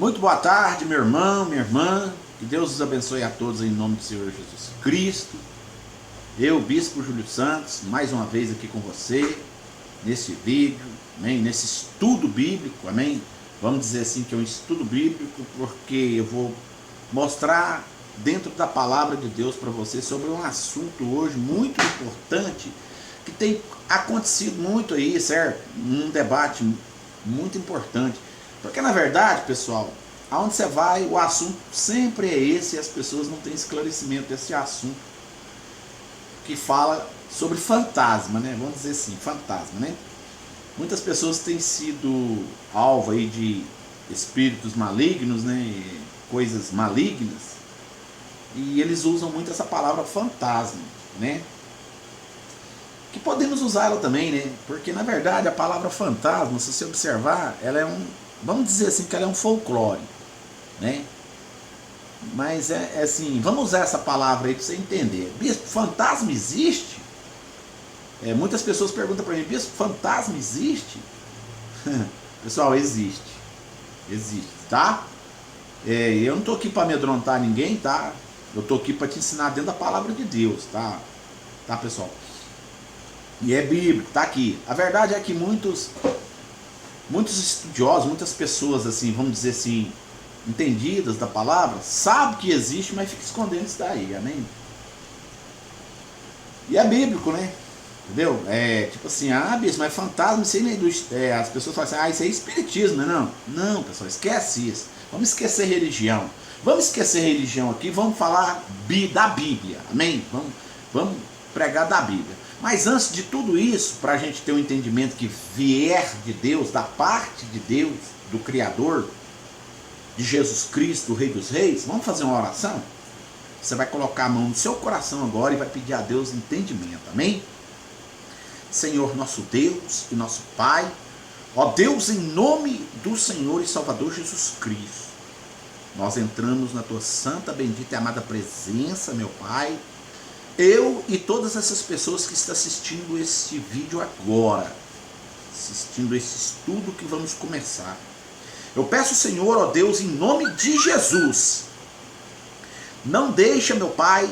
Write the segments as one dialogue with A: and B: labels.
A: Muito boa tarde, meu irmão, minha irmã. Que Deus os abençoe a todos em nome do Senhor Jesus Cristo. Eu, Bispo Júlio Santos, mais uma vez aqui com você, nesse vídeo, amém? Nesse estudo bíblico, amém? Vamos dizer assim que é um estudo bíblico, porque eu vou mostrar dentro da palavra de Deus para você sobre um assunto hoje muito importante, que tem acontecido muito aí, certo? Um debate muito importante. Porque na verdade, pessoal, aonde você vai, o assunto sempre é esse, e as pessoas não têm esclarecimento desse assunto que fala sobre fantasma, né? Vamos dizer assim, fantasma, né? Muitas pessoas têm sido alvo aí de espíritos malignos, né? Coisas malignas, e eles usam muito essa palavra fantasma, né? Que podemos usar ela também, né? Porque na verdade a palavra fantasma, se você observar, ela é vamos dizer assim que ela é um folclore, né? Mas é assim, vamos usar essa palavra aí para você entender. Bispo, fantasma existe? Muitas pessoas perguntam para mim, bispo, fantasma existe? Pessoal, existe, tá? Eu não estou aqui para amedrontar ninguém, tá? Eu estou aqui para te ensinar dentro da palavra de Deus, tá? Tá, pessoal? E é bíblico, tá aqui. A verdade é que muitos estudiosos, muitas pessoas, assim, vamos dizer assim, entendidas da palavra, sabem que existe, mas fica escondendo isso daí, amém? E é bíblico, né? Entendeu? Tipo assim, bispo, mas fantasma, isso aí nem as pessoas falam assim, isso aí é espiritismo, né? Não, pessoal, esquece isso. Vamos esquecer religião. Vamos esquecer religião aqui, vamos falar da Bíblia, amém? Vamos pregar da Bíblia. Mas antes de tudo isso, para a gente ter um entendimento que vier de Deus, da parte de Deus, do Criador, de Jesus Cristo, o Rei dos Reis, vamos fazer uma oração? Você vai colocar a mão no seu coração agora e vai pedir a Deus entendimento, amém? Senhor nosso Deus e nosso Pai, ó Deus, em nome do Senhor e Salvador Jesus Cristo, nós entramos na tua santa, bendita e amada presença, meu Pai. Eu e todas essas pessoas que estão assistindo esse vídeo agora, assistindo esse estudo que vamos começar, eu peço, Senhor, ó Deus, em nome de Jesus, não deixa, meu Pai,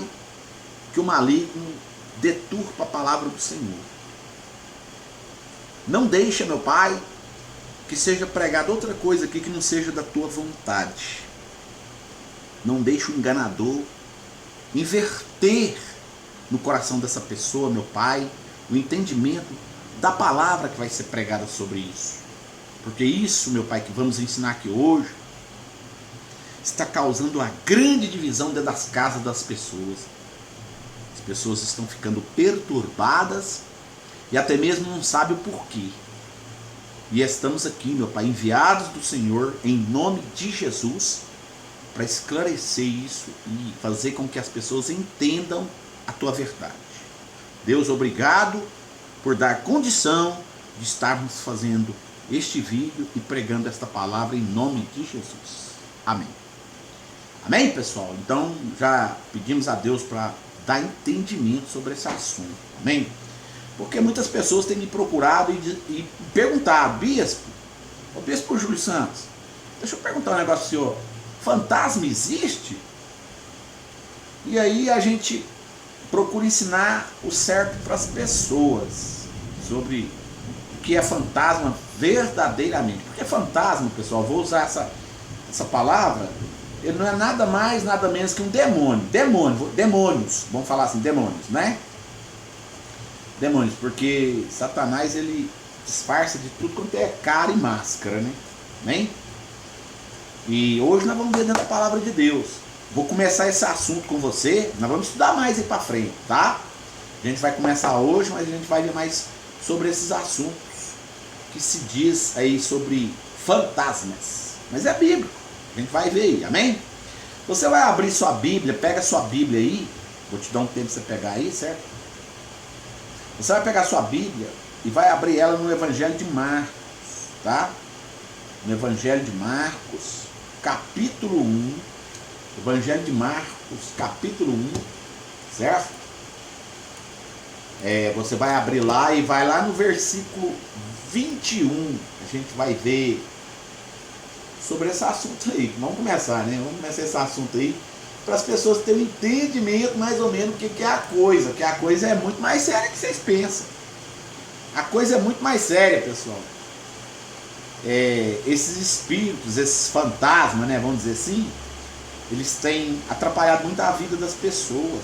A: que o maligno deturpa a palavra do Senhor. Não deixa, meu Pai, que seja pregada outra coisa aqui que não seja da tua vontade. Não deixa o enganador inverter no coração dessa pessoa, meu Pai, o entendimento da palavra que vai ser pregada sobre isso. Porque isso, meu Pai, que vamos ensinar aqui hoje, está causando uma grande divisão dentro das casas das pessoas. As pessoas estão ficando perturbadas e até mesmo não sabem o porquê. E estamos aqui, meu Pai, enviados do Senhor, em nome de Jesus, para esclarecer isso e fazer com que as pessoas entendam a tua verdade. Deus, obrigado por dar condição de estarmos fazendo este vídeo e pregando esta palavra em nome de Jesus. Amém. Amém, pessoal? Então, já pedimos a Deus para dar entendimento sobre esse assunto. Amém? Porque muitas pessoas têm me procurado e perguntado, Bispo Júlio Santos, deixa eu perguntar um negócio ao senhor, fantasma existe? E aí a gente procura ensinar o certo para as pessoas sobre o que é fantasma verdadeiramente. Porque fantasma, pessoal, vou usar essa palavra, ele não é nada mais, nada menos que um demônio. Demônios, vamos falar assim, demônios, né? Demônios, porque Satanás, ele disfarça de tudo quanto é cara e máscara, né? Amém? E hoje nós vamos ver dentro da palavra de Deus. Vou começar esse assunto com você, nós vamos estudar mais aí para frente, tá? A gente vai começar hoje, mas a gente vai ver mais sobre esses assuntos que se diz aí sobre fantasmas. Mas é bíblico, a gente vai ver aí, amém? Você vai abrir sua Bíblia, pega sua Bíblia aí, vou te dar um tempo para você pegar aí, certo? Você vai pegar sua Bíblia e vai abrir ela no Evangelho de Marcos, tá? No Evangelho de Marcos, capítulo 1, Evangelho de Marcos, capítulo 1, certo? Você vai abrir lá e vai lá no versículo 21, a gente vai ver sobre esse assunto aí. Vamos começar, né? Vamos começar esse assunto aí, para as pessoas terem um entendimento mais ou menos do que é a coisa. Que a coisa é muito mais séria que vocês pensam. A coisa é muito mais séria, pessoal. Esses espíritos, esses fantasmas, né, vamos dizer assim, eles têm atrapalhado muito a vida das pessoas,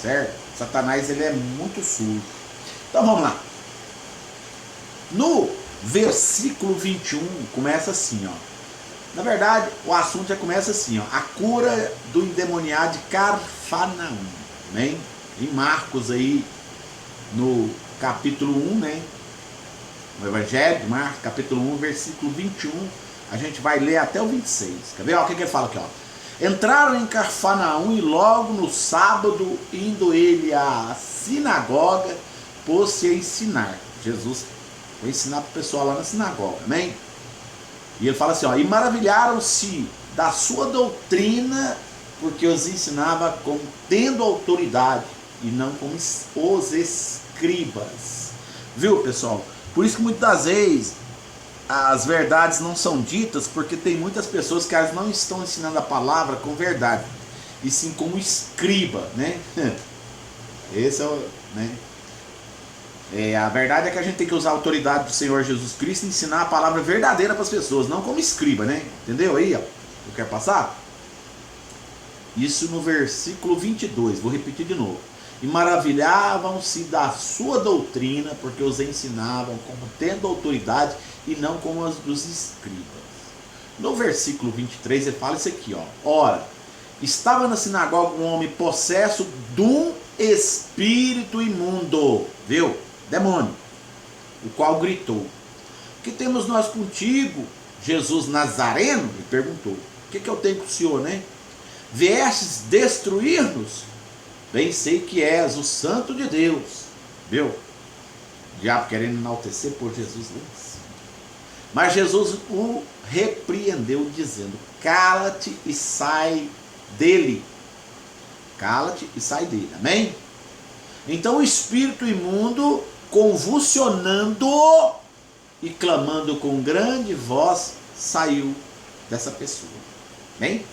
A: certo? Satanás, ele é muito sujo. Então vamos lá. No versículo 21 começa assim, ó. Na verdade, o assunto já começa assim, ó. A cura do endemoniado de Cafarnaum, né? Em Marcos aí, no capítulo 1, né? No Evangelho de Marcos, capítulo 1, versículo 21, a gente vai ler até o 26. Quer ver? Ó, o que ele fala aqui, ó. Entraram em Cafarnaum e logo no sábado, indo ele à sinagoga, pôs-se a ensinar. Jesus foi ensinar para o pessoal lá na sinagoga, amém? E ele fala assim, ó, e maravilharam-se da sua doutrina, porque os ensinava como tendo autoridade, e não como os escribas. Viu, pessoal? Por isso que muitas das vezes as verdades não são ditas, porque tem muitas pessoas que elas não estão ensinando a palavra com verdade, e sim como escriba, né? Esse é o, né? A verdade é que a gente tem que usar a autoridade do Senhor Jesus Cristo e ensinar a palavra verdadeira para as pessoas, não como escriba, né? Entendeu aí, ó? Eu quero passar? Isso no versículo 22, vou repetir de novo. E maravilhavam-se da sua doutrina, porque os ensinavam como tendo autoridade e não como as dos escribas. No versículo 23 ele fala isso aqui, ó. Ora, estava na sinagoga um homem possesso de um espírito imundo, viu? Demônio, o qual gritou: que temos nós contigo, Jesus Nazareno? Ele perguntou: o que eu tenho com o senhor, né? Viestes destruir-nos? Bem sei que és o santo de Deus. Viu? O diabo querendo enaltecer por Jesus lá em cima. Mas Jesus o repreendeu, dizendo: cala-te e sai dele. Cala-te e sai dele. Amém? Então o espírito imundo, convulsionando e clamando com grande voz, saiu dessa pessoa. Amém?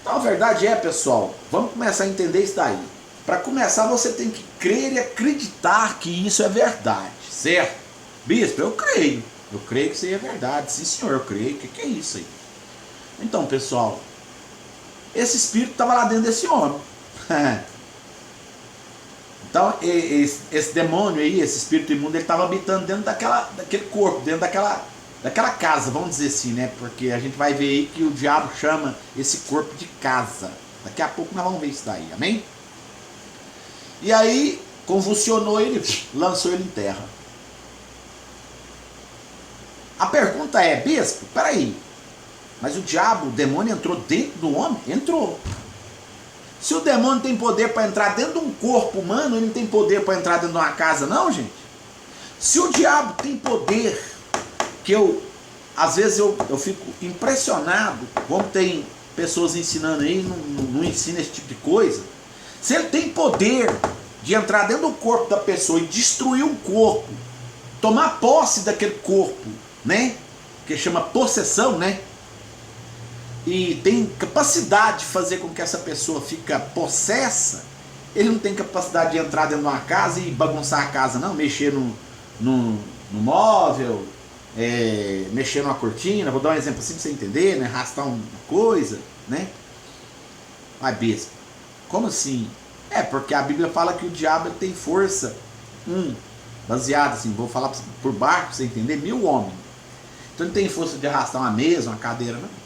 A: Então a verdade é, pessoal, vamos começar a entender isso daí. Para começar, você tem que crer e acreditar que isso é verdade, certo? Bispo, eu creio que isso aí é verdade. Sim, senhor, eu creio. O que é isso aí? Então, pessoal, esse espírito estava lá dentro desse homem. Então, esse demônio aí, esse espírito imundo, ele estava habitando dentro daquele corpo, dentro daquela casa, vamos dizer assim, né? Porque a gente vai ver aí que o diabo chama esse corpo de casa. Daqui a pouco nós vamos ver isso daí, amém? E aí, convulsionou ele, lançou ele em terra. A pergunta é, bispo, peraí, mas o diabo, o demônio entrou dentro do homem? Entrou. Se o demônio tem poder para entrar dentro de um corpo humano, ele não tem poder para entrar dentro de uma casa, não, gente? Se o diabo tem poder, que às vezes eu fico impressionado, como tem pessoas ensinando aí, não ensina esse tipo de coisa. Se ele tem poder de entrar dentro do corpo da pessoa e destruir um corpo, tomar posse daquele corpo, né? Que chama possessão, né? E tem capacidade de fazer com que essa pessoa fique possessa, ele não tem capacidade de entrar dentro de uma casa e bagunçar a casa, não, mexer no móvel, mexer numa cortina, vou dar um exemplo assim para você entender, né? Arrastar uma coisa, né? Mas bispo, como assim? Porque a Bíblia fala que o diabo tem força, baseado assim, vou falar por baixo para você entender, 1000 homens. Então ele tem força de arrastar uma mesa, uma cadeira, não?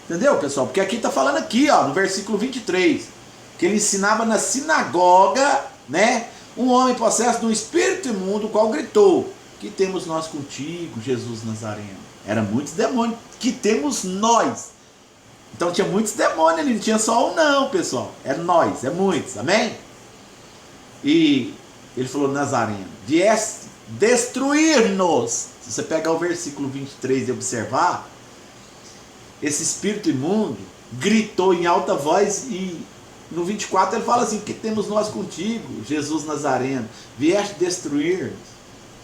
A: Entendeu, pessoal? Porque aqui está falando aqui, ó, no versículo 23, que ele ensinava na sinagoga, né? Um homem possesso de um espírito imundo, o qual gritou: que temos nós contigo, Jesus Nazareno? Eram muitos demônios, que temos nós. Então tinha muitos demônios ali, não tinha só um não, pessoal. É nós, é muitos, amém? E ele falou: Nazareno, vieste destruir-nos. Se você pegar o versículo 23 e observar, esse espírito imundo gritou em alta voz, e no 24 ele fala assim: que temos nós contigo, Jesus Nazareno? Vieste destruir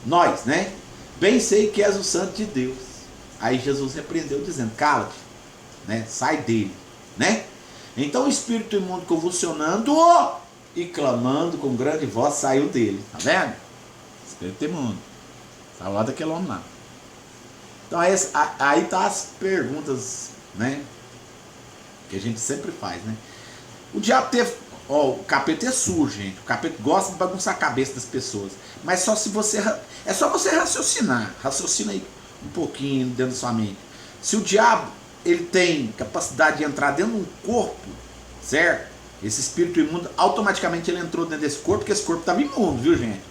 A: nós, né? Bem sei que és o santo de Deus. Aí Jesus repreendeu dizendo, cala-te, né? Sai dele, né? Então o espírito imundo convulsionando e clamando com grande voz saiu dele, tá vendo? Espírito imundo, saiu lá daquele homem lá. Então aí tá as perguntas, né? Que a gente sempre faz, né? O diabo teve, o capeta é sujo, gente. O capeta gosta de bagunçar a cabeça das pessoas. Mas só se você, é só você raciocinar. Raciocina aí um pouquinho dentro da sua mente. Se o diabo, ele tem capacidade de entrar dentro de um corpo, certo? Esse espírito imundo, automaticamente ele entrou dentro desse corpo, porque esse corpo estava imundo, viu, gente?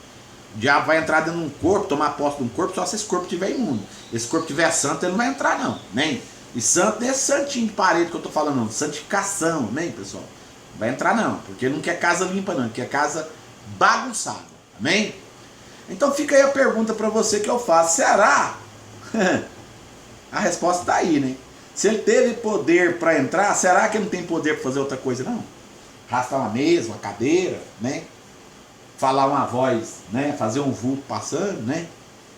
A: O diabo vai entrar dentro de um corpo, tomar posse de um corpo, só se esse corpo estiver imundo. Esse corpo estiver santo, ele não vai entrar, não. Nem. E santo não é santinho de parede que eu tô falando, não. Santificação, amém, pessoal? Não vai entrar, não. Porque ele não quer casa limpa, não. Ele quer casa bagunçada. Amém? Então fica aí a pergunta para você que eu faço. Será? A resposta tá aí, né? Se ele teve poder para entrar, será que ele não tem poder para fazer outra coisa, não? Arrastar uma mesa, uma cadeira, né? Falar uma voz, né? Fazer um vulto passando, né?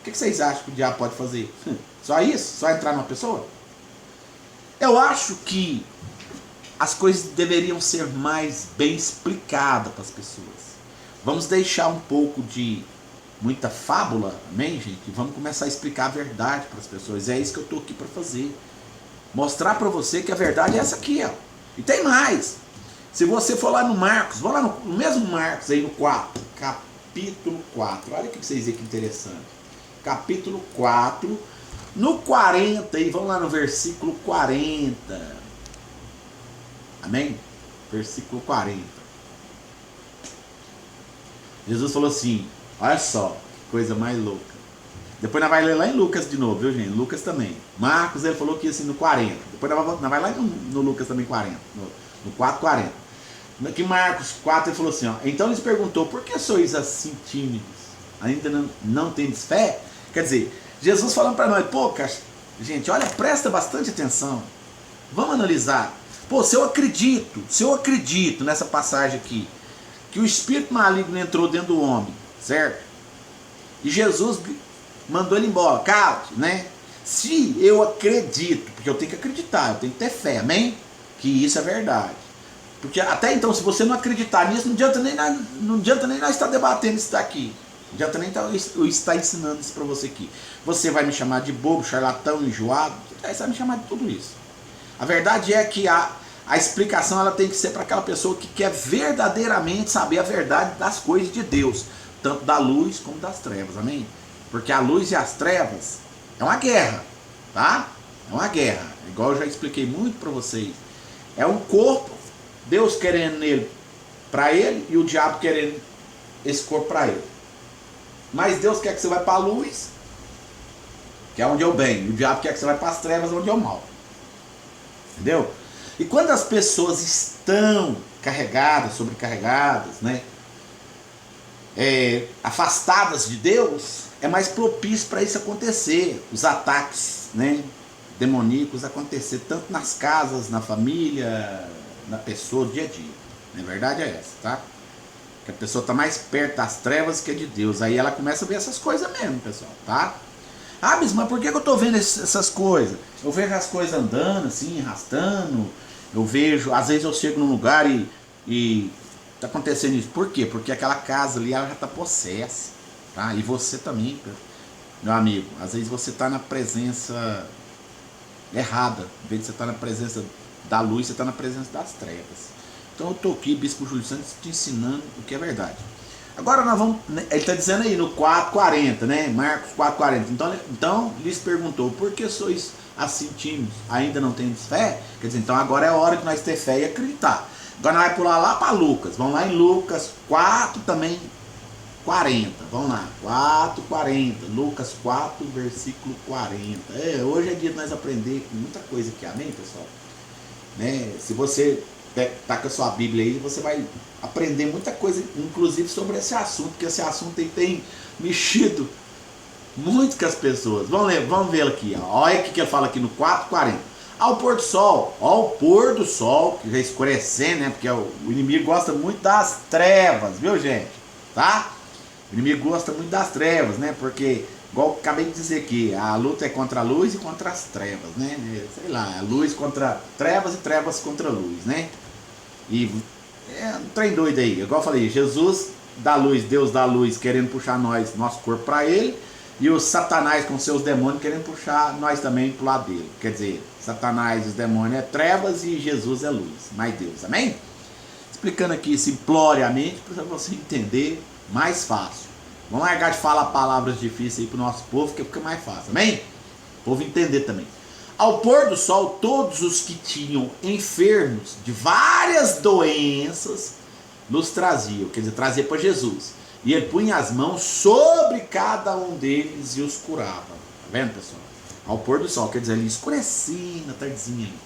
A: O que vocês acham que o diabo pode fazer? Só isso? Só entrar numa pessoa? Eu acho que as coisas deveriam ser mais bem explicadas para as pessoas. Vamos deixar um pouco de muita fábula, amém, gente? E vamos começar a explicar a verdade para as pessoas. É isso que eu estou aqui para fazer. Mostrar para você que a verdade é essa aqui, ó. E tem mais. Se você for lá no Marcos, vou lá no mesmo Marcos aí no 4, capítulo 4. Olha o que vocês veem que interessante. Capítulo 4, no 40, e vamos lá no versículo 40. Amém? Versículo 40. Jesus falou assim, olha só, que coisa mais louca. Depois nós vamos ler lá em Lucas de novo, viu, gente? Lucas também. Marcos, ele falou que ia assim no 40. Depois nós vamos lá no Lucas também 40. No 4, 40. Aqui em Marcos 4, ele falou assim, ó. Então eles perguntou, por que sois assim tímidos? Ainda não tendes fé? Quer dizer, Jesus falando para nós, pô, gente, olha, presta bastante atenção. Vamos analisar. Pô, se eu acredito nessa passagem aqui, que o espírito maligno entrou dentro do homem, certo? E Jesus mandou ele embora, cala-te, né? Se eu acredito, porque eu tenho que acreditar, eu tenho que ter fé, amém? Que isso é verdade. Porque até então, se você não acreditar nisso, não adianta nem nós estar debatendo isso daqui. Não adianta nem eu estar ensinando isso para você aqui. Você vai me chamar de bobo, charlatão, enjoado, aí você vai me chamar de tudo isso. A verdade é que a explicação ela tem que ser para aquela pessoa que quer verdadeiramente saber a verdade das coisas de Deus, tanto da luz como das trevas, amém? Porque a luz e as trevas é uma guerra, tá? É uma guerra, igual eu já expliquei muito para vocês. É um corpo, Deus querendo nele para ele e o diabo querendo esse corpo para ele. Mas Deus quer que você vá para a luz, que é onde é o bem, e o diabo quer que você vá para as trevas, onde é o mal. Entendeu? E quando as pessoas estão carregadas, sobrecarregadas, né? Afastadas de Deus, é mais propício para isso acontecer. Os ataques, né, demoníacos acontecer tanto nas casas, na família, na pessoa, do dia a dia. A verdade é essa, tá? Que a pessoa está mais perto das trevas que de Deus. Aí ela começa a ver essas coisas mesmo, pessoal, tá? Ah, mas por que eu estou vendo essas coisas? Eu vejo as coisas andando assim, arrastando. Eu vejo, às vezes eu chego num lugar e tá acontecendo isso. Por quê? Porque aquela casa ali ela já está possessa, tá? E você também, meu amigo. Às vezes você está na presença errada. Em vez de você estar na presença da luz, você está na presença das trevas. Então eu estou aqui, Bispo Júlio Santos, te ensinando o que é verdade. Agora nós vamos, ele está dizendo aí no 4:40, né? Marcos 4:40. Então lhes perguntou, por que sois assim tímidos? Ainda não tendes fé? Quer dizer, então agora é a hora que nós ter fé e acreditar. Agora nós vamos pular lá para Lucas. Vamos lá em Lucas 4 também, 40. Vamos lá, 4:40. Lucas 4, versículo 40. Hoje é dia de nós aprender muita coisa aqui, amém, pessoal? Né? Se você tá com a sua Bíblia aí, você vai aprender muita coisa, inclusive sobre esse assunto, porque esse assunto aí tem mexido muito com as pessoas. Vamos ver aqui, ó. Olha o que ele fala aqui no 4:40. Ao pôr do sol, ao pôr do sol, que já escurecendo, né? Porque o inimigo gosta muito das trevas, viu, gente? Tá? O inimigo gosta muito das trevas, né? Porque igual eu acabei de dizer aqui, a luta é contra a luz e contra as trevas, né? Sei lá, a luz contra trevas e trevas contra a luz, né? E é um trem doido aí, igual eu falei, Jesus dá luz, Deus dá luz querendo puxar nosso corpo para ele, e o Satanás com seus demônios querendo puxar nós também pro lado dele. Quer dizer, Satanás e os demônios é trevas e Jesus é luz, mais Deus, amém? Explicando aqui simploriamente para você entender mais fácil. Vamos largar de falar palavras difíceis aí pro nosso povo, que fica mais fácil, amém? O povo entender também. Ao pôr do sol, todos os que tinham enfermos de várias doenças nos traziam, quer dizer, trazia para Jesus. E ele punha as mãos sobre cada um deles e os curava. Tá vendo, pessoal? Ao pôr do sol, quer dizer, ele escurecia na tardezinha ali.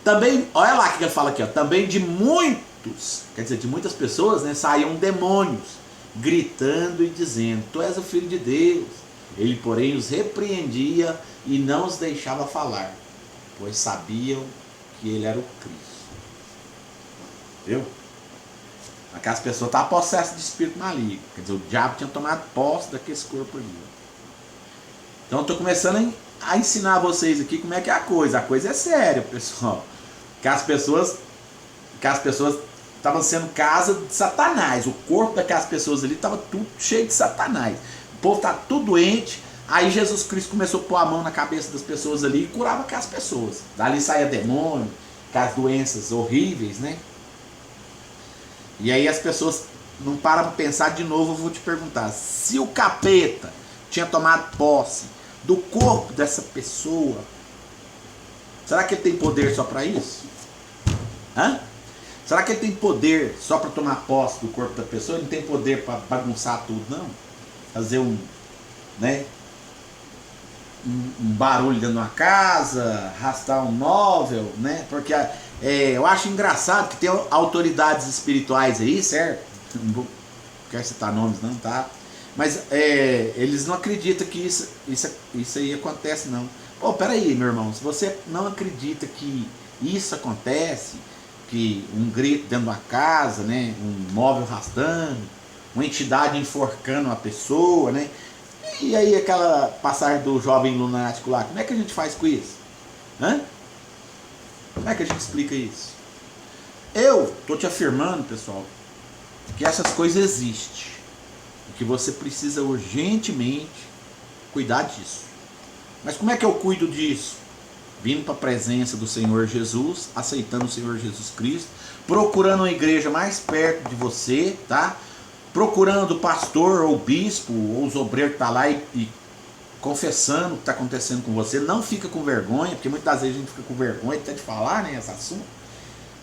A: Também, olha lá o que ele fala aqui, ó, também de muitos, quer dizer, de muitas pessoas, né, saíam demônios, gritando e dizendo: Tu és o Filho de Deus. Ele, porém, os repreendia e não os deixava falar, pois sabiam que ele era o Cristo. Viu? Aquelas pessoas estavam possessas de espírito maligno. Quer dizer, o diabo tinha tomado posse daquele corpo ali. Então eu estou começando a ensinar vocês aqui como é que é a coisa. A coisa é séria, pessoal. Que as pessoas estavam sendo casa de Satanás. O corpo daquelas pessoas ali estava tudo cheio de Satanás. O povo está tudo doente. Aí Jesus Cristo começou a pôr a mão na cabeça das pessoas ali e curava aquelas pessoas. Dali saía demônio, aquelas doenças horríveis, né? E aí as pessoas não param para pensar de novo. Eu vou te perguntar: se o capeta tinha tomado posse do corpo dessa pessoa, será que ele tem poder só para isso? Hã? Será que ele tem poder só para tomar posse do corpo da pessoa? Ele não tem poder para bagunçar tudo, não? Fazer um barulho dentro de uma casa, arrastar um móvel, né? Porque eu acho engraçado que tem autoridades espirituais aí, certo? Não quero citar nomes não, tá? Mas eles não acreditam que isso aí acontece, não. Pô, peraí, meu irmão, se você não acredita que isso acontece, que um grito dentro de uma casa, né? Um móvel arrastando, uma entidade enforcando uma pessoa, né? E aí aquela passagem do jovem lunático lá, como é que a gente faz com isso? Hã? Como é que a gente explica isso? Eu estou te afirmando, pessoal, que essas coisas existem. E que você precisa urgentemente cuidar disso. Mas como é que eu cuido disso? Vindo para a presença do Senhor Jesus, aceitando o Senhor Jesus Cristo, procurando uma igreja mais perto de você, tá? Procurando o pastor ou o bispo ou os obreiros que estão lá e confessando o que está acontecendo com você. Não fica com vergonha, porque muitas vezes a gente fica com vergonha até de falar, né, esse assunto.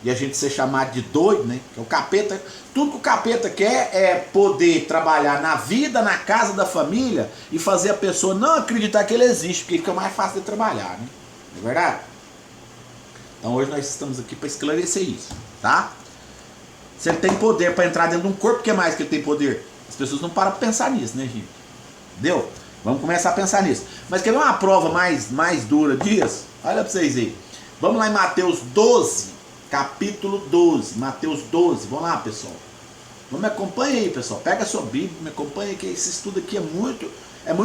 A: E a gente ser chamado de doido, né? Que o capeta, tudo que o capeta quer é poder trabalhar na vida, na casa da família e fazer a pessoa não acreditar que ele existe, porque fica mais fácil de trabalhar, né? Não é verdade? Então hoje nós estamos aqui para esclarecer isso, tá? Se ele tem poder para entrar dentro de um corpo, o que mais que ele tem poder? As pessoas não param para pensar nisso, né, gente? Entendeu? Vamos começar a pensar nisso. Mas quer ver uma prova mais dura disso? Olha para vocês aí. Vamos lá em Mateus 12, capítulo 12. Mateus 12. Vamos lá, pessoal. Vamos, me acompanha aí, pessoal. Pega a sua Bíblia, me acompanha, que esse estudo aqui é muito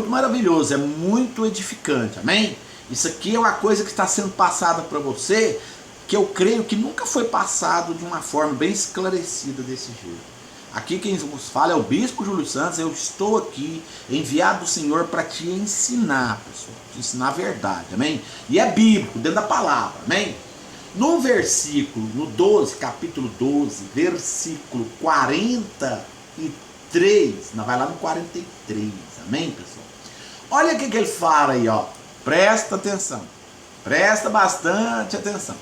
A: maravilhoso, é muito edificante. Amém? Isso aqui é uma coisa que está sendo passada para você, que eu creio que nunca foi passado de uma forma bem esclarecida desse jeito. Aqui quem vos fala é o Bispo Júlio Santos. Eu estou aqui, enviado do Senhor, para te ensinar, pessoal. Te ensinar a verdade, amém? E é bíblico, dentro da palavra, amém? No versículo, no 12, capítulo 12, versículo 43, não, vai lá no 43, amém, pessoal? Olha o que ele fala aí, ó. Presta atenção, presta bastante atenção.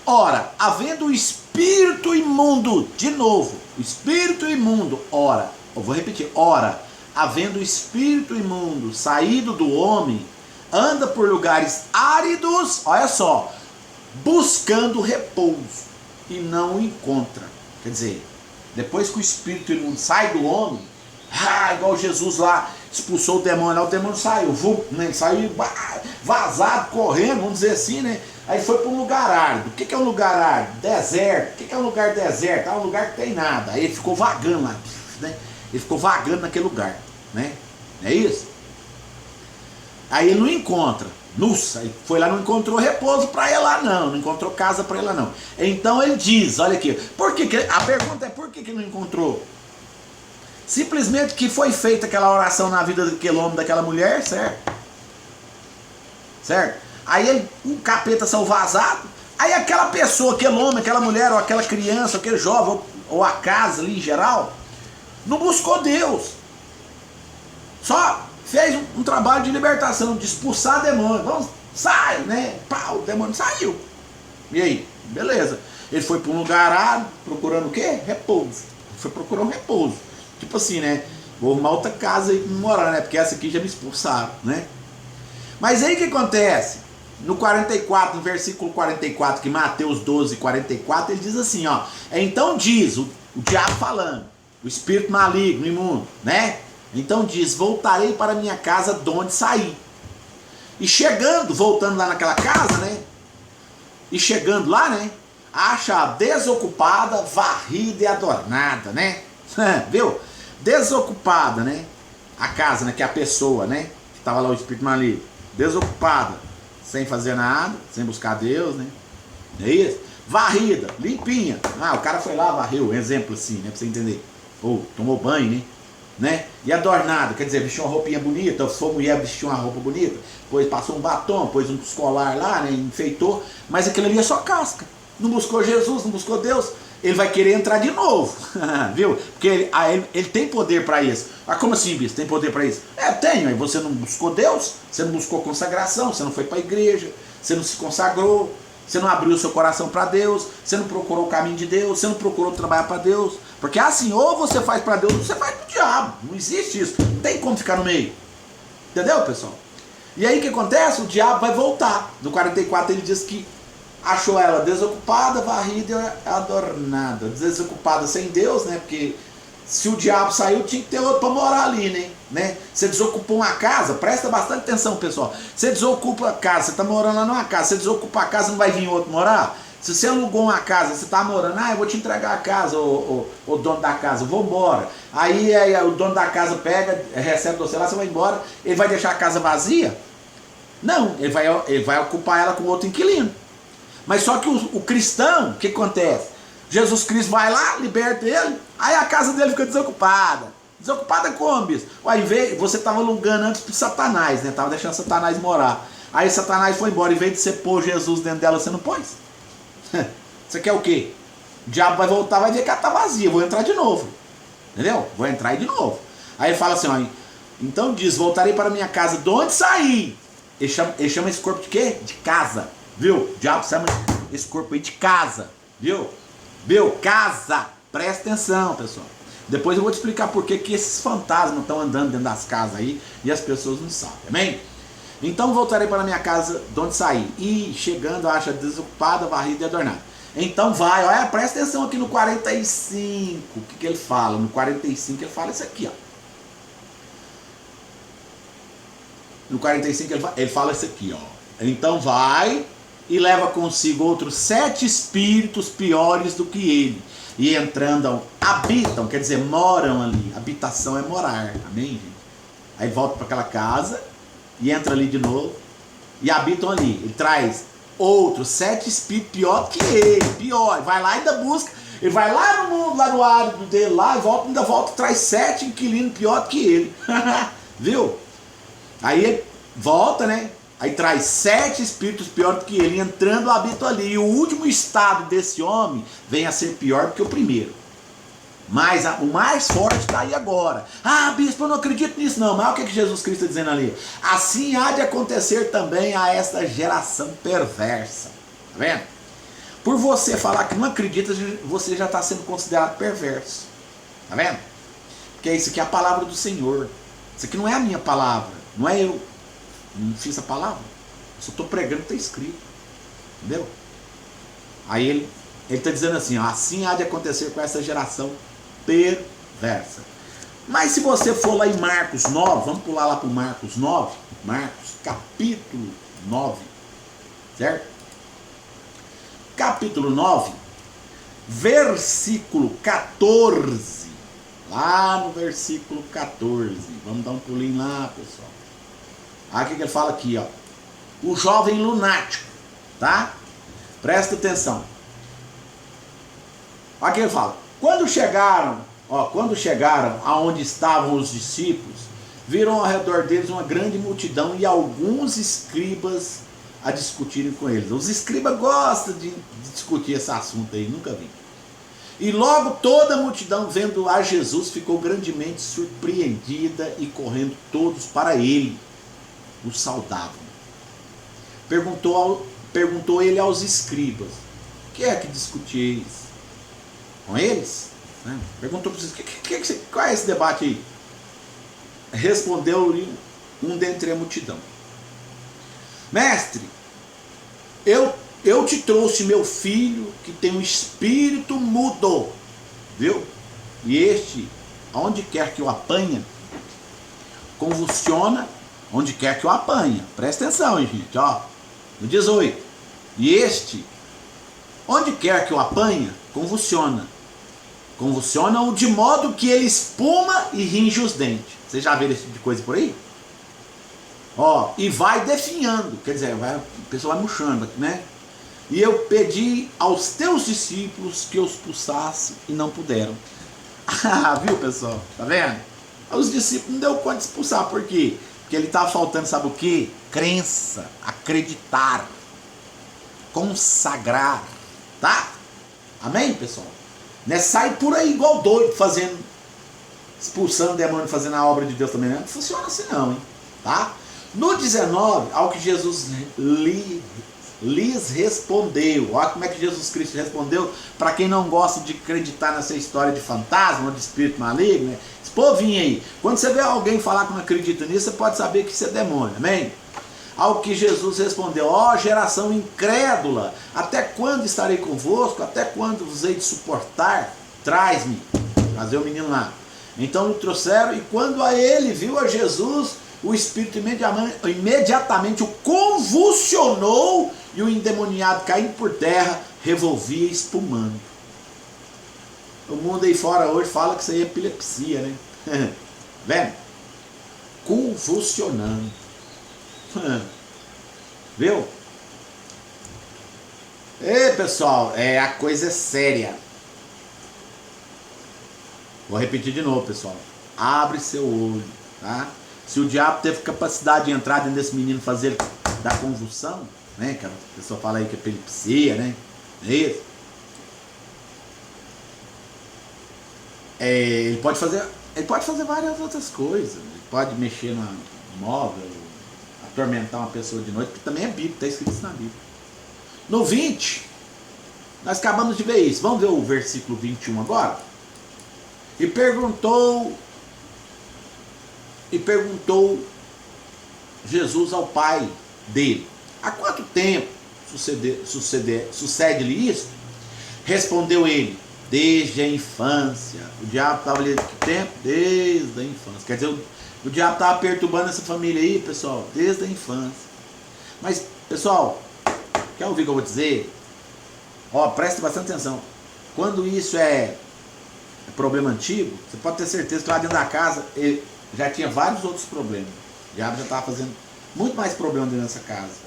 A: Ora, havendo o espírito imundo, de novo, o espírito imundo, ora, eu vou repetir, ora, havendo o espírito imundo saído do homem, anda por lugares áridos, olha só, buscando repouso, e não o encontra. Quer dizer, depois que o espírito imundo sai do homem, igual Jesus lá, expulsou o demônio lá, o demônio saiu, né? Ele saiu vazado, correndo, vamos dizer assim, né? Aí foi para um lugar árido. O que é um lugar árido? Deserto. O que é um lugar deserto? É um lugar que tem nada. Aí ele ficou vagando lá, né? Ele ficou vagando naquele lugar, né? Não é isso? Aí ele não encontra. Nossa, ele foi lá, não encontrou repouso para ele lá não encontrou casa para ele lá não. Então ele diz, olha aqui, a pergunta é por que não encontrou? Simplesmente que foi feita aquela oração na vida daquele homem, daquela mulher, certo? Certo? Aí o capeta saiu vazado, aí aquela pessoa, aquele homem, aquela mulher, ou aquela criança, aquele jovem, ou a casa ali em geral, não buscou Deus. Só fez um trabalho de libertação, de expulsar demônio. Vamos, sai, né? Pau, o demônio saiu. E aí? Beleza. Ele foi para um lugar árido, procurando o quê? Repouso. Ele foi procurar um repouso. Tipo assim, né? Vou arrumar outra casa aí pra morar, né? Porque essa aqui já me expulsaram, né? Mas aí o que acontece? No 44, no versículo 44, que Mateus 12, 44, ele diz assim, ó. Então diz, o diabo falando, o espírito maligno, imundo, né? Então diz, voltarei para minha casa de onde saí. E chegando, voltando lá naquela casa, né? E chegando lá, né? Acha desocupada, varrida e adornada, né? Viu? Desocupada, né? A casa, né? Que é a pessoa, né? Que estava lá o espírito maligno. Desocupada, sem fazer nada, sem buscar Deus, né? É isso? Varrida, limpinha. Ah, o cara foi lá, varreu, um exemplo assim, né? Pra você entender. Ou tomou banho, né? E adornado, quer dizer, vestiu uma roupinha bonita, se for mulher, vestiu uma roupa bonita, depois passou um batom, pôs um colar lá, né? Enfeitou, mas aquilo ali é só casca. Não buscou Jesus, não buscou Deus, ele vai querer entrar de novo, viu? Porque ele tem poder para isso. Ah, como assim, bispo? Tem poder para isso? Tenho, aí você não buscou Deus, você não buscou consagração, você não foi para a igreja, você não se consagrou, você não abriu o seu coração para Deus, você não procurou o caminho de Deus, você não procurou trabalhar para Deus. Porque assim, ou você faz para Deus, ou você faz para o diabo. Não existe isso. Não tem como ficar no meio. Entendeu, pessoal? E aí o que acontece? O diabo vai voltar. No 44 ele diz que achou ela desocupada, varrida e adornada. Desocupada sem Deus, né? Porque se o diabo saiu, tinha que ter outro para morar ali, né? Você desocupou uma casa, presta bastante atenção, pessoal. Você desocupa a casa, você está morando lá numa casa, você desocupa a casa, não vai vir outro morar? Se você alugou uma casa, você está morando, eu vou te entregar a casa, o dono da casa, eu vou embora. Aí o dono da casa pega, recebe você lá, você vai embora, ele vai deixar a casa vazia? Não, ele vai ocupar ela com outro inquilino. Mas só que o cristão, o que acontece? Jesus Cristo vai lá, liberta ele, aí a casa dele fica desocupada. Desocupada como, bispo? Você estava alugando antes para Satanás, né? Estava deixando Satanás morar. Aí Satanás foi embora, em vez de você pôr Jesus dentro dela, você não pôs? Você quer o quê? O diabo vai voltar, vai ver que ela está vazia, vou entrar de novo. Entendeu? Vou entrar de novo. Aí ele fala assim, ó, então diz, voltarei para minha casa, de onde saí? Ele chama esse corpo de quê? De casa. Viu? O diabo chama esse corpo aí de casa. Viu? Casa. Presta atenção, pessoal. Depois eu vou te explicar por que esses fantasmas estão andando dentro das casas aí e as pessoas não sabem. Amém? Então voltarei para minha casa de onde saí. E chegando, acha desocupada, varrida e adornada. Então vai, olha, presta atenção aqui no 45. O que ele fala? No 45 ele fala isso aqui, ó. No 45 ele fala isso aqui, ó. Então vai e leva consigo outros 7 espíritos piores do que ele. E entrando, habitam, quer dizer, moram ali. Habitação é morar, amém, gente? Aí volta para aquela casa e entra ali de novo e habitam ali. Ele traz outros 7 espíritos pior que ele, pior. Vai lá e ainda busca. Ele vai lá no mundo, lá no árido dele, lá e volta, ainda volta, traz 7 inquilinos pior que ele. Viu? Aí ele volta, né? Aí traz 7 espíritos pior do que ele, entrando habitam ali. E o último estado desse homem vem a ser pior do que o primeiro. Mas o mais forte está aí agora. Ah, bispo, eu não acredito nisso não. Mas o que Jesus Cristo está dizendo ali? Assim há de acontecer também a esta geração perversa. Tá vendo? Por você falar que não acredita, você já está sendo considerado perverso. Tá vendo? Porque isso aqui é a palavra do Senhor. Isso aqui não é a minha palavra. Não é eu. Não fiz a palavra. Eu só estou pregando o que está escrito. Entendeu? Aí ele está dizendo assim, ó, assim há de acontecer com essa geração perversa. Mas se você for lá em Marcos 9, vamos pular lá para o Marcos 9, Marcos capítulo 9, certo? Capítulo 9, versículo 14, lá no versículo 14, vamos dar um pulinho lá, pessoal. Aí o que ele fala aqui, ó? O jovem lunático, tá? Presta atenção. Olha o que ele fala. Quando chegaram aonde estavam os discípulos, viram ao redor deles uma grande multidão e alguns escribas a discutirem com eles. Os escribas gostam de discutir esse assunto aí, nunca vi. E logo toda a multidão, vendo a Jesus, ficou grandemente surpreendida e correndo todos para ele, o saudavam. Perguntou ele aos escribas: que é que discutieis com eles? Perguntou para vocês: qual é esse debate aí? Respondeu-lhe um dentre a multidão: mestre, eu te trouxe meu filho que tem um espírito mudo, viu? E este, onde quer que o apanha, convulsiona, onde quer que o apanha. Presta atenção, hein, gente, ó. No 18. E este, onde quer que o apanha, convulsiona. Convulsiona-o de modo que ele espuma e ringe os dentes. Vocês já viram esse tipo de coisa por aí? Ó, e vai definhando, quer dizer, a pessoa vai murchando, né? E eu pedi aos teus discípulos que os expulsassem e não puderam. Viu, pessoal? Tá vendo? Os discípulos não deu conta de expulsar, por quê? Porque ele estava faltando, sabe o quê? Crença, acreditar, consagrar, tá? Amém, pessoal? Não é sair por aí igual doido, fazendo, expulsando demônio, fazendo a obra de Deus também. Não funciona assim não, hein? Tá? No 19, ao que Jesus lhes respondeu. Olha como é que Jesus Cristo respondeu para quem não gosta de acreditar nessa história de fantasma ou de espírito maligno, né? Esse povinho aí, quando você vê alguém falar que não acredita nisso, você pode saber que isso é demônio, amém? Ao que Jesus respondeu: ó geração incrédula, até quando estarei convosco? Até quando vos hei de suportar? Traz-me. Trazer o menino lá. Então o trouxeram, e quando a ele viu a Jesus, o espírito imediatamente o convulsionou, e o endemoniado, caindo por terra, revolvia espumando. O mundo aí fora hoje fala que isso aí é epilepsia, né? Vendo? Convulsionando. Viu? Ei, pessoal, a coisa é séria. Vou repetir de novo, pessoal. Abre seu olho, tá? Se o diabo teve capacidade de entrar dentro desse menino, fazer ele dar convulsão, né? Que a pessoa fala aí que é epilepsia, né? É isso. Ele pode fazer várias outras coisas. Ele pode mexer no móvel, atormentar uma pessoa de noite, que também é bíblico, está escrito isso na Bíblia. No 20, nós acabamos de ver isso. Vamos ver o versículo 21 agora? E perguntou Jesus ao pai dele: há quanto tempo sucede-lhe isso? Respondeu ele: desde a infância. O diabo estava ali, que tempo? Desde a infância. Quer dizer, o diabo estava perturbando essa família aí, pessoal, desde a infância. Mas, pessoal, quer ouvir o que eu vou dizer? Ó, preste bastante atenção. Quando isso é problema antigo, você pode ter certeza que lá dentro da casa ele já tinha vários outros problemas. O diabo já estava fazendo muito mais problema dentro dessa casa.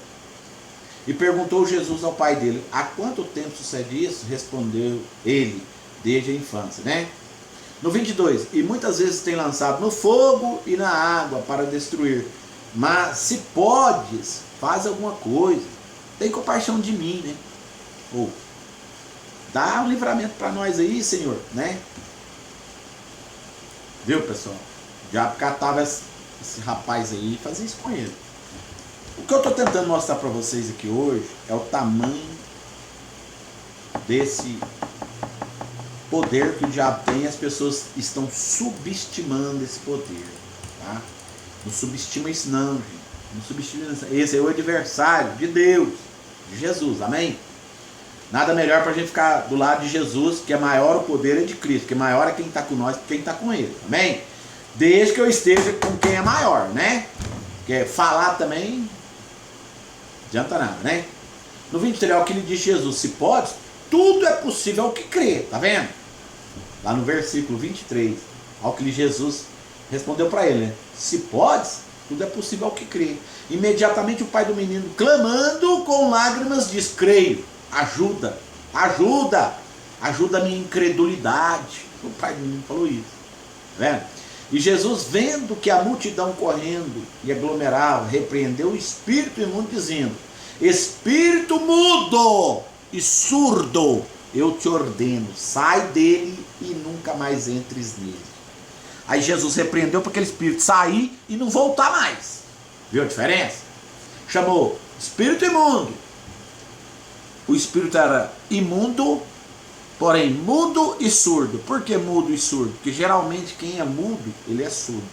A: E perguntou Jesus ao pai dele: há quanto tempo sucede isso? Respondeu ele: desde a infância, né? No 22, e muitas vezes tem lançado no fogo e na água para destruir. Mas se podes, faz alguma coisa. Tem compaixão de mim, né? Ou dá um livramento para nós aí, Senhor, né? Viu, pessoal? O diabo catava esse rapaz aí e fazia isso com ele. O que eu estou tentando mostrar para vocês aqui hoje é o tamanho desse poder que o diabo tem, e as pessoas estão subestimando esse poder, tá? Não subestima isso não, gente. Não subestima isso. Esse é o adversário de Deus, de Jesus, amém? Nada melhor para a gente ficar do lado de Jesus, que é maior o poder é de Cristo, que maior é quem está com nós que quem está com ele, amém? Desde que eu esteja com quem é maior, né? Porque falar também não adianta nada, né? No 23, é o que lhe disse Jesus: se pode, tudo é possível ao que crê, tá vendo? Lá no versículo 23, ao que Jesus respondeu para ele, né? Se podes, Tudo é possível ao que crê. Imediatamente o pai do menino, clamando com lágrimas, diz: creio, ajuda, ajuda, ajuda a minha incredulidade. O pai do menino falou isso. Né? E Jesus, vendo que a multidão correndo e aglomerava, repreendeu o espírito imundo, dizendo: espírito mudo e surdo, eu te ordeno, sai dele e nunca mais entres nele. Aí Jesus repreendeu para aquele espírito sair e não voltar mais. Viu a diferença? Chamou espírito imundo. O espírito era imundo, porém mudo e surdo. Por que mudo e surdo? Porque geralmente quem é mudo, ele é surdo.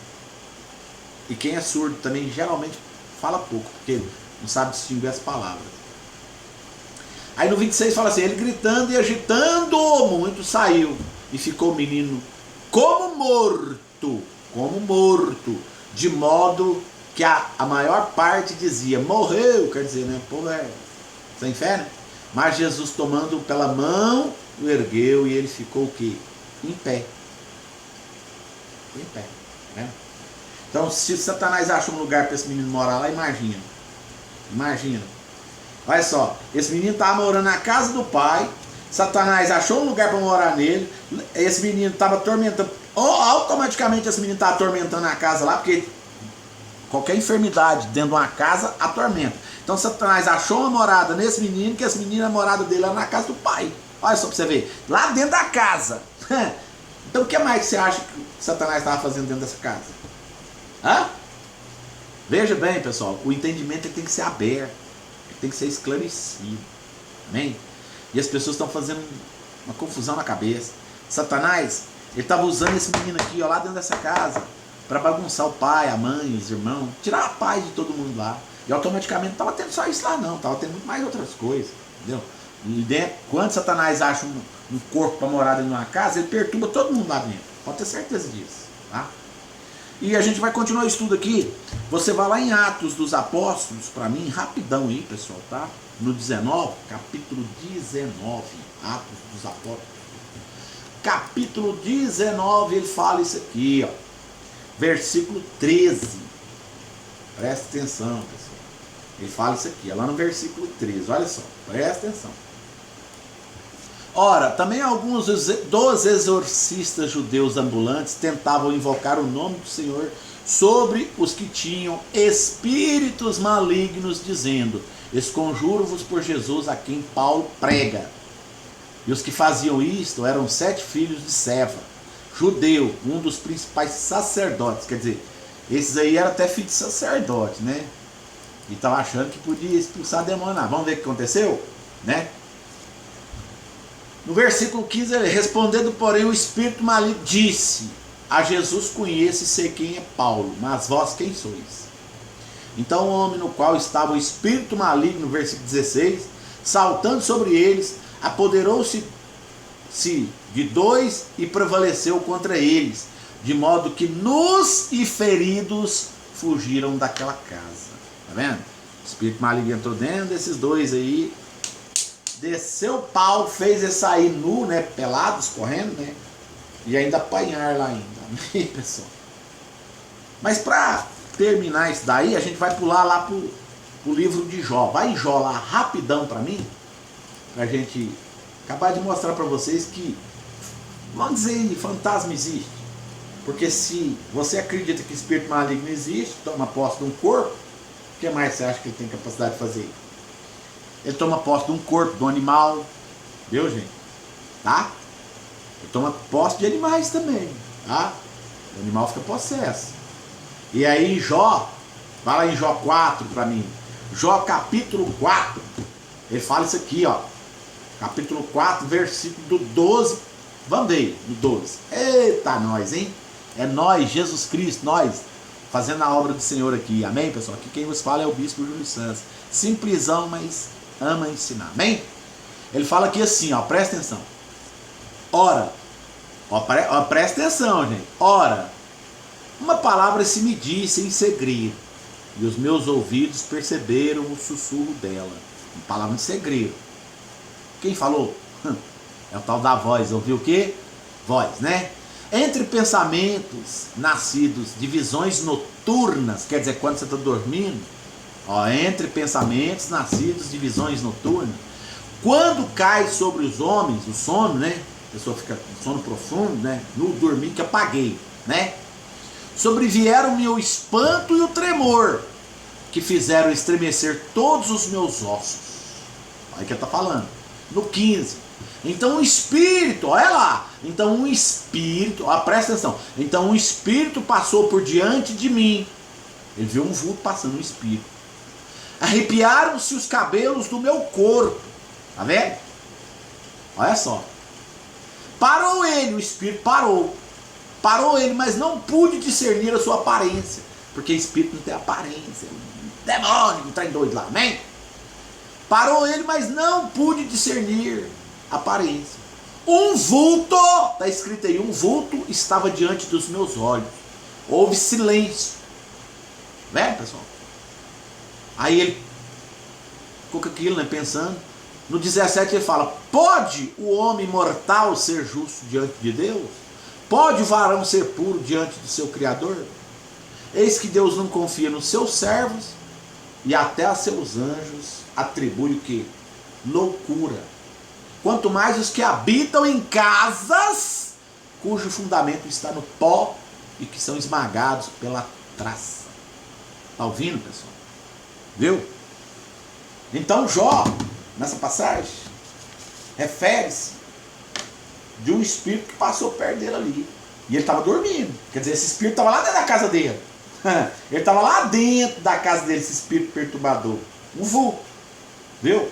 A: E quem é surdo também geralmente fala pouco, porque não sabe distinguir as palavras. Aí no 26 fala assim: ele gritando e agitando muito, saiu. E ficou o menino como morto, de modo que a maior parte dizia: morreu, quer dizer, né? Pô, sem fé, né? Mas Jesus, tomando pela mão, o ergueu e ele ficou o quê? Em pé. Em pé, né? Então, se Satanás acha um lugar para esse menino morar lá, imagina. Imagina. Olha só, esse menino estava morando na casa do pai, Satanás achou um lugar para morar nele, esse menino estava atormentando, automaticamente esse menino estava atormentando a casa lá, porque qualquer enfermidade dentro de uma casa atormenta. Então Satanás achou uma morada nesse menino, que esse menino, a morada dele era na casa do pai. Olha só para você ver, lá dentro da casa. Então o que mais que você acha que Satanás estava fazendo dentro dessa casa? Hã? Veja bem, pessoal, o entendimento tem que ser aberto, tem que ser esclarecido. Amém? E as pessoas estão fazendo uma confusão na cabeça. Satanás, ele estava usando esse menino aqui, ó, lá dentro dessa casa, para bagunçar o pai, a mãe, os irmãos, tirar a paz de todo mundo lá. E automaticamente não estava tendo só isso lá não, estava tendo muito mais outras coisas. Entendeu? E dentro, quando Satanás acha um corpo para morar dentro de uma casa, ele perturba todo mundo lá dentro. Pode ter certeza disso. Tá? E a gente vai continuar o estudo aqui. Você vai lá em Atos dos Apóstolos, para mim, rapidão aí, pessoal, tá? No 19, capítulo 19, Atos dos Apóstolos. Capítulo 19, ele fala isso aqui, ó. Versículo 13. Presta atenção, pessoal. Ele fala isso aqui, é lá no versículo 13. Olha só, presta atenção. Ora, também alguns dos exorcistas judeus ambulantes tentavam invocar o nome do Senhor sobre os que tinham espíritos malignos, dizendo: esconjuro-vos por Jesus a quem Paulo prega. E os que faziam isto eram 7 filhos de Seva, judeu, um dos principais sacerdotes. Quer dizer, esses aí eram até filhos de sacerdote, né? E estavam achando que podia expulsar demônio lá. Vamos ver o que aconteceu? Né? No versículo 15, ele, respondendo, porém, o espírito maligno disse: a Jesus conheço e sei quem é Paulo, mas vós quem sois? Então o homem no qual estava o espírito maligno, no versículo 16, saltando sobre eles, apoderou-se de 2 e prevaleceu contra eles, de modo que nus e feridos fugiram daquela casa. Tá vendo? O espírito maligno entrou dentro desses 2 aí, desceu Paulo, fez eles sair nu, né, pelados, correndo, né, e ainda apanhar lá ainda. Amém, pessoal? Mas para terminar isso daí, a gente vai pular lá pro livro de Jó. Vai em Jó lá rapidão para mim, pra gente acabar de mostrar para vocês que, vamos dizer, fantasma existe. Porque se você acredita que espírito maligno existe, toma posse de um corpo, o que mais você acha que ele tem capacidade de fazer? Ele toma posse de um corpo, de um animal, viu, gente? Tá? Ele toma posse de animais também, tá? O animal fica possesso. E aí em Jó, fala em Jó 4 para mim. Jó capítulo 4, ele fala isso aqui, ó. Capítulo 4, versículo do 12. Vamos ver, no 12. Eita, nós, hein? É nós, Jesus Cristo, nós, fazendo a obra do Senhor aqui. Amém, pessoal? Aqui quem vos fala é o bispo Júlio Santos. Simplesão, mas ama ensinar. Amém? Ele fala aqui assim, ó, presta atenção. Ora, ó, presta atenção, gente. Ora, uma palavra se me disse em segredo, e os meus ouvidos perceberam o sussurro dela. Uma palavra de segredo. Quem falou? É o tal da voz. Ouviu o quê? Voz, né? Entre pensamentos nascidos de visões noturnas, quer dizer, quando você está dormindo, ó, entre pensamentos nascidos de visões noturnas, quando cai sobre os homens, o sono, né? A pessoa fica com sono profundo, né? No dormir que apaguei, né? Sobrevieram-me o espanto e o tremor, que fizeram estremecer todos os meus ossos. Aí que ele está falando. No 15. Então um espírito, olha lá. Então um espírito, ó, presta atenção. Então um espírito passou por diante de mim. Ele viu um vulto passando, um espírito. Arrepiaram-se os cabelos do meu corpo. Tá vendo? Olha só. Parou ele, o espírito parou. Parou ele, mas não pude discernir a sua aparência. Porque espírito não tem aparência. Demônio, tá em doido lá, né? Parou ele, mas não pude discernir a aparência. Um vulto, está escrito aí, um vulto estava diante dos meus olhos. Houve silêncio. Né, pessoal? Aí ele ficou com aquilo, né, pensando. No 17 ele fala: pode o homem mortal ser justo diante de Deus? Pode o varão ser puro diante do seu Criador? Eis que Deus não confia nos seus servos e até a seus anjos atribui o que? Loucura. Quanto mais os que habitam em casas cujo fundamento está no pó e que são esmagados pela traça. Está ouvindo, pessoal? Viu? Então Jó, nessa passagem, refere-se de um espírito que passou perto dele ali. E ele estava dormindo. Quer dizer, esse espírito estava lá dentro da casa dele. Ele estava lá dentro da casa dele, esse espírito perturbador. Um vulto. Viu?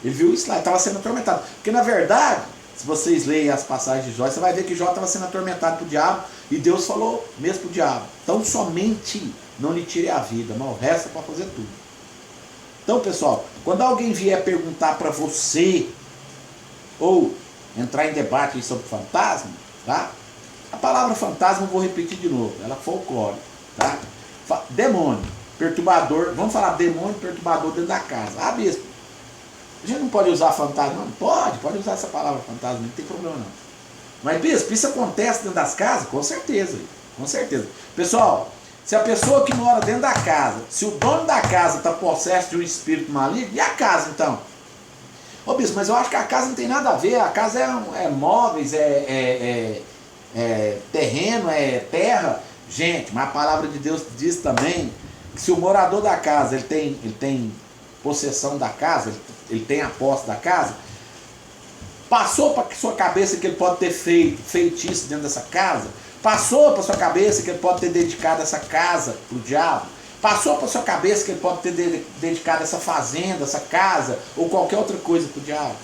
A: Ele viu isso lá, ele estava sendo atormentado. Porque na verdade, se vocês leem as passagens de Jó, você vai ver que Jó estava sendo atormentado por diabo. E Deus falou mesmo para o diabo: então somente não lhe tire a vida, mas o resto é para fazer tudo. Então, pessoal, quando alguém vier perguntar para você, ou entrar em debate sobre fantasma, tá? A palavra fantasma eu vou repetir de novo, ela é folclore, tá? Demônio, perturbador, vamos falar demônio perturbador dentro da casa. Ah, bispo, a gente não pode usar fantasma? Não, pode usar essa palavra fantasma, não tem problema não. Mas, bispo, isso acontece dentro das casas? Com certeza, com certeza. Pessoal, se a pessoa que mora dentro da casa, se o dono da casa está possesso de um espírito maligno, e a casa então? Ô bispo, mas eu acho que a casa não tem nada a ver, a casa é móveis, terreno, é terra. Gente, mas a palavra de Deus diz também que se o morador da casa ele tem possessão da casa, ele tem a posse da casa, passou para sua cabeça que ele pode ter feito feitiço dentro dessa casa, passou para sua cabeça que ele pode ter dedicado essa casa para o diabo, passou para sua cabeça que ele pode ter dedicado essa fazenda, essa casa, ou qualquer outra coisa para o diabo.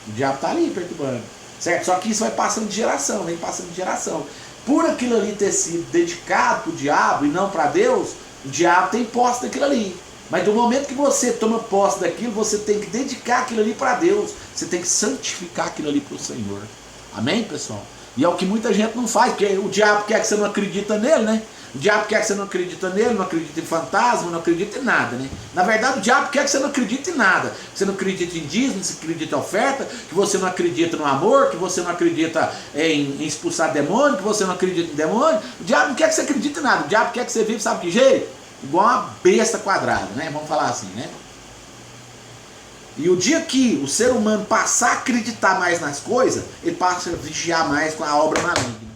A: O diabo está ali perturbando, certo? Só que isso vai passando de geração, vem passando de geração. Por aquilo ali ter sido dedicado para o diabo e não para Deus, o diabo tem posse daquilo ali. Mas do momento que você toma posse daquilo, você tem que dedicar aquilo ali para Deus. Você tem que santificar aquilo ali para o Senhor. Amém, pessoal? E é o que muita gente não faz, porque o diabo quer que você não acredita nele, né? O diabo quer que você não acredita nele, não acredita em fantasma, não acredita em nada, né? Na verdade, o diabo quer que você não acredite em nada. Que você não acredita em dízimo, você acredita em oferta, que você não acredita no amor, que você não acredita em expulsar demônio, que você não acredita em demônio. O diabo não quer que você acredite em nada. O diabo quer que você viva, sabe que jeito? Igual uma besta quadrada, né? Vamos falar assim, né? E o dia que o ser humano passar a acreditar mais nas coisas, ele passa a vigiar mais com a obra maligna.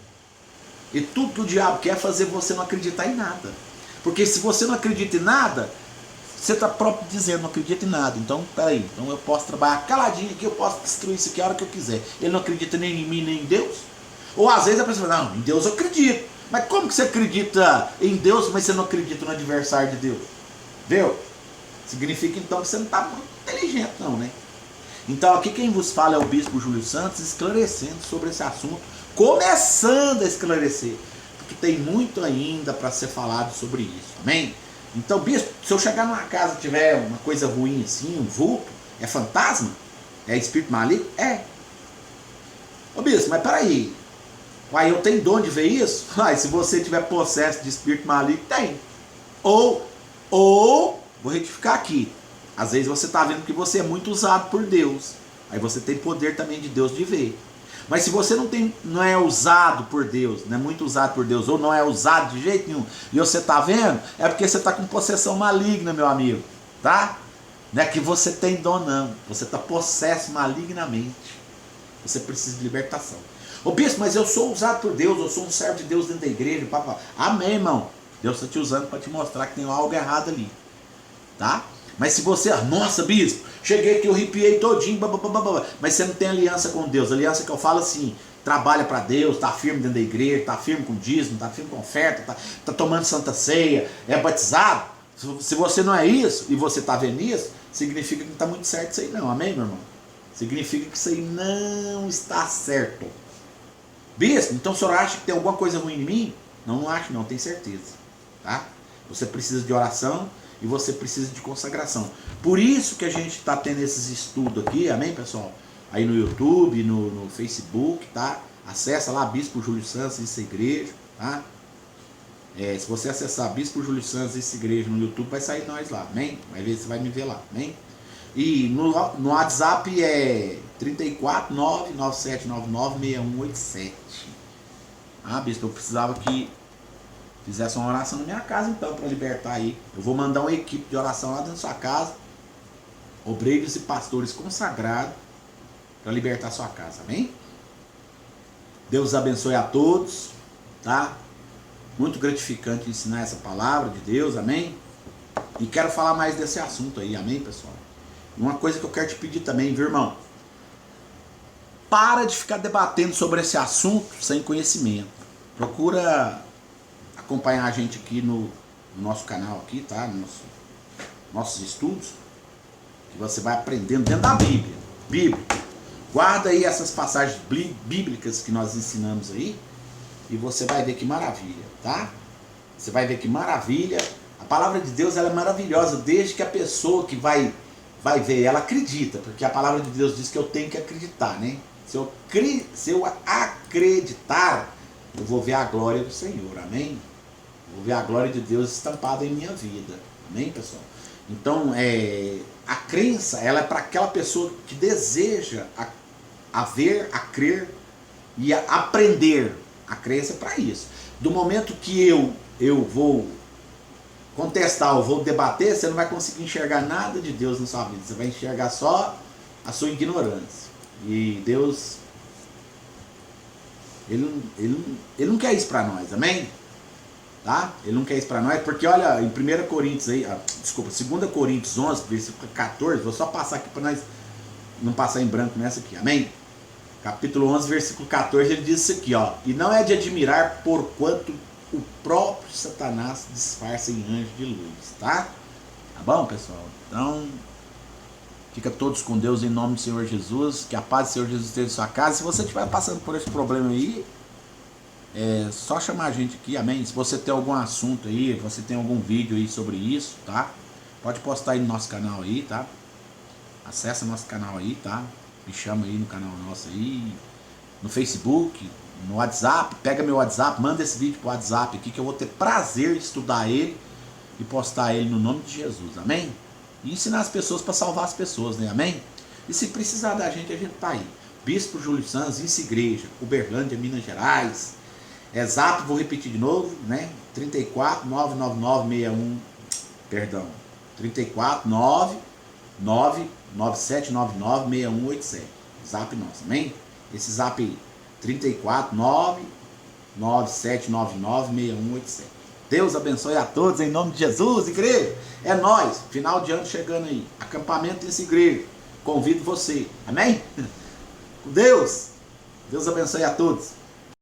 A: E tudo que o diabo quer é fazer você não acreditar em nada. Porque se você não acredita em nada, você está próprio dizendo, não acredita em nada. Então, peraí, então eu posso trabalhar caladinho aqui, eu posso destruir isso aqui a hora que eu quiser. Ele não acredita nem em mim, nem em Deus. Ou às vezes a pessoa fala, não, em Deus eu acredito. Mas como que você acredita em Deus, mas você não acredita no adversário de Deus? Viu? Significa então que você não está muito inteligente não, né? Então aqui quem vos fala é o Bispo Júlio Santos, esclarecendo sobre esse assunto, começando a esclarecer, porque tem muito ainda para ser falado sobre isso, amém? Então, bispo, se eu chegar numa casa e tiver uma coisa ruim assim, um vulto, é fantasma? É espírito maligno? É. Ô bispo, mas peraí, uai, eu tenho dom de ver isso? Uai, se você tiver possesso de espírito maligno, tem. Ou, vou retificar aqui, às vezes você está vendo que você é muito usado por Deus, aí você tem poder também de Deus de ver. Mas se você não é usado por Deus, não é muito usado por Deus, ou não é usado de jeito nenhum, e você está vendo, é porque você está com possessão maligna, meu amigo, tá? Não é que você tem dom, não. Você está possesso malignamente. Você precisa de libertação. Ô bispo, mas eu sou usado por Deus, eu sou um servo de Deus dentro da igreja. Papá. Amém, irmão. Deus está te usando para te mostrar que tem algo errado ali. Tá? Mas se você, nossa bispo, cheguei aqui, eu arrepiei todinho, mas você não tem aliança com Deus. Aliança que eu falo assim, trabalha para Deus, está firme dentro da igreja, está firme com dízimo, está firme com oferta, tá tomando santa ceia, é batizado. Se você não é isso, e você está vendo isso, significa que não está muito certo isso aí não, amém, meu irmão? Significa que isso aí não está certo. Bispo, então o senhor acha que tem alguma coisa ruim em mim? Não, não acho não, tenho certeza. Tá? Você precisa de oração e você precisa de consagração. Por isso que a gente está tendo esses estudos aqui, amém, pessoal? Aí no YouTube, no Facebook, tá? Acessa lá, Bispo Júlio Santos, essa igreja, tá? Se você acessar Bispo Júlio Santos, essa igreja no YouTube, vai sair nós lá, amém? Vai ver, você vai me ver lá, amém? E no WhatsApp é 34997996187. Ah, bispo, eu precisava que fizesse uma oração na minha casa então, para libertar aí. Eu vou mandar uma equipe de oração lá dentro da sua casa, obreiros e pastores consagrados, para libertar a sua casa, amém? Deus abençoe a todos, tá? Muito gratificante ensinar essa palavra de Deus, amém? E quero falar mais desse assunto aí, amém, pessoal? Uma coisa que eu quero te pedir também, viu, irmão? Para de ficar debatendo sobre esse assunto sem conhecimento. Procura acompanhar a gente aqui no nosso canal, aqui, tá? Nossos estudos, que você vai aprendendo dentro da Bíblia. Bíblia. Guarda aí essas passagens bíblicas que nós ensinamos aí, e você vai ver que maravilha, tá? Você vai ver que maravilha. A palavra de Deus, ela é maravilhosa, desde que a pessoa que vai ver, ela acredita, porque a palavra de Deus diz que eu tenho que acreditar, né? Se eu acreditar, eu vou ver a glória do Senhor, amém? Eu vou ver a glória de Deus estampada em minha vida, amém, pessoal? Então, a crença, ela é para aquela pessoa que deseja a ver, a crer e a aprender. A crença é para isso. Do momento que eu vou contestar, eu vou debater, você não vai conseguir enxergar nada de Deus na sua vida. Você vai enxergar só a sua ignorância. E Deus, Ele não quer isso para nós, amém? Tá? Ele não quer isso para nós, porque olha, em 1 Coríntios aí, 2 Coríntios 11, versículo 14, vou só passar aqui para nós não passar em branco nessa aqui, amém? Capítulo 11, versículo 14, ele diz isso aqui, ó: e não é de admirar porquanto o próprio Satanás disfarça em anjo de luz, tá? Tá bom, pessoal? Então, fica todos com Deus em nome do Senhor Jesus, que a paz do Senhor Jesus esteja em sua casa. Se você estiver passando por esse problema aí, é só chamar a gente aqui, amém? Se você tem algum assunto aí, você tem algum vídeo aí sobre isso, tá? Pode postar aí no nosso canal aí, tá? Acessa nosso canal aí, tá? Me chama aí no canal nosso aí, no Facebook, no WhatsApp, pega meu WhatsApp, manda esse vídeo pro WhatsApp aqui, que eu vou ter prazer de estudar ele e postar ele no nome de Jesus, amém? E ensinar as pessoas para salvar as pessoas, né, amém? E se precisar da gente, a gente tá aí. Bispo Júlio Santos, Isso Igreja, Uberlândia, Minas Gerais. Zap, vou repetir de novo, né? 34 99961, perdão, 34 997996187. Zap nosso, amém? Esse zap aí, 34 997996187. Deus abençoe a todos em nome de Jesus, igreja. É nós, final de ano chegando aí. Acampamento dessa igreja. Convido você, amém? Com Deus. Deus abençoe a todos.